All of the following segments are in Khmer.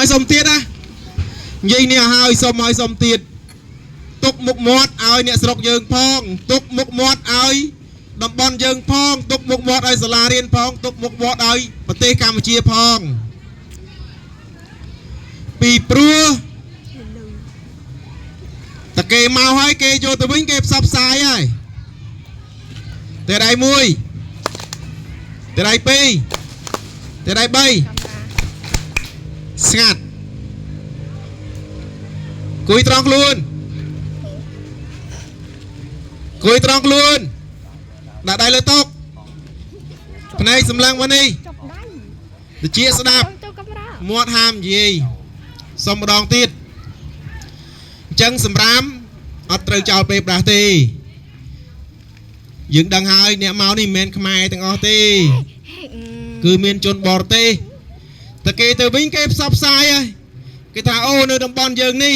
ឲ្យសុំទៀតណានិយាយនេះឲ្យសុំទៀតទុកមុខមាត់ឲ្យអ្នកស្រុកយើងផងទុកមុខមាត់ឲ្យតំបន់យើងផងទុកមុខមាត់ឲ្យសាលារៀនផងទុកមុខមាត់ឲ្យប្រទេសកម្ពុជាផងពីព្រោះតែគេមកហើយគេយកទៅវិញគេផ្សព្វផ្សាយហើយតែដៃ1តែដៃ2តែដៃ3ស្ងាត់គួយត្រង់ខ្លួនដាក់ដៃលើតុភ្នែកសម្លឹងមកនេះតិចស្ដាប់មាត់ហាមនិយាយសុំម្ដងទៀតអញ្ចឹងសម្រាមអត់ត្រូវចោលពេលប្រាស់ទេយើងដឹងហើយអ្នកមកនេះមិនមែនខ្មែរទាំងអស់ទេគឺមានជនបរទេសតែគេទៅវិញគេផ្សព្វផ្សាយហើយគេថាអូនៅតំបន់យើងនេះ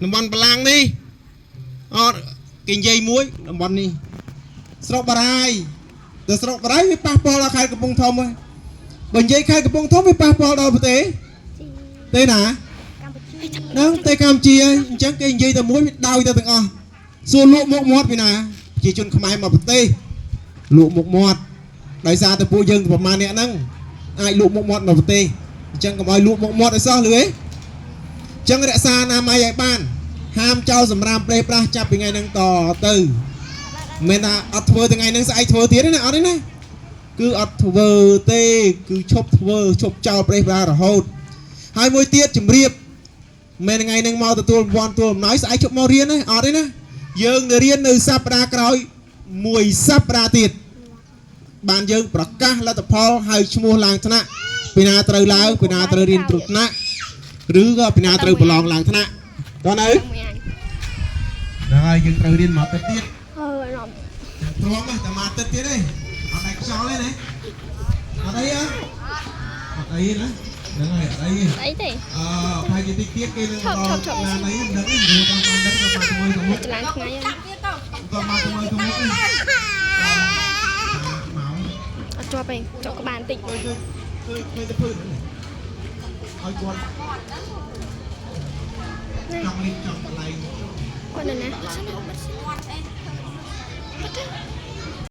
តំបន់បលាំងនេះអត់គេនិយាយមួយតំបន់នេះស្រុកបារាយទៅស្រុកបារាយវាប៉ះពាល់ដល់ខេត្តកំពង់ធំហើយបើនិយាយខេត្តកំពង់ធំវាប៉ះពាល់ដល់ប្រទេសទេណាហ្នឹងតែកម្ពុជាអញ្ចឹងគេនិយាយតែមួយវាដោយទៅទាំងអស់សួរលក់មុខមាត់ពីណាប្រជាជនខ្មែរមកប្រទេសលក់មុខមាត់ដោយសារតែពួកយើងប្រមាណអ្នកហ្នឹងអាចលក់មុខមាត់មកប្រទេសអញ្ចឹងកុំឲ្យលក់មុខមាត់ឲ្យសោះលឿអញ្ចឹងរក្សាអនាម័យឲ្យបានហាមចោលសម្រាមប្រេះប្រាស់ចាប់ពីថ្ងៃហ្នឹងតទៅមិនថាអត់ធ្វើថ្ងៃហ្នឹងស្អែកធ្វើទៀតទេណាអត់ទេណាគឺអត់ធ្វើទេគឺឈប់ចោលប្រេះប្រាស់រហូតហើយមួយទៀតជំរាបមិនថ្ងៃហ្នឹងមកទទួលប្រព័ន្ធទួលអំណោយស្អែកជប់មករៀនទេអត់ទេណាយើងនៅរៀននៅសប្តាហ៍ក្រោយមួយសប្តាហ៍ទៀតបានយើងប្រកាសលទ្ធផលហើយឈ្មោះឡើងថ្នាក់ពីណាត្រូវឡើងពីណាត្រូវរៀនត្រួតថ្នាក់ឬក៏ពីណាត្រូវប្រឡងឡើងថ្នាក់តើនៅហ្នឹងហើយយើងត្រូវរៀនមកទឹកទៀតព្រមតែមកទឹកទៀតទេអត់តែខ្យល់ទេណាអត់អីណាហ្នឹងហើយអីទេផាយតិចទៀតគេនឹងដល់ឡានអីដឹងទេយើងតាមបានដឹងទៅមួយចលានថ្ងៃហ្នឹងទៅមកទៅមកអត់ជាប់ទេចុកក្បាលបន្តិចឃើញទៅភើឲ្យគាត់ចង់លេងចង់កន្លែងគាត់នៅណា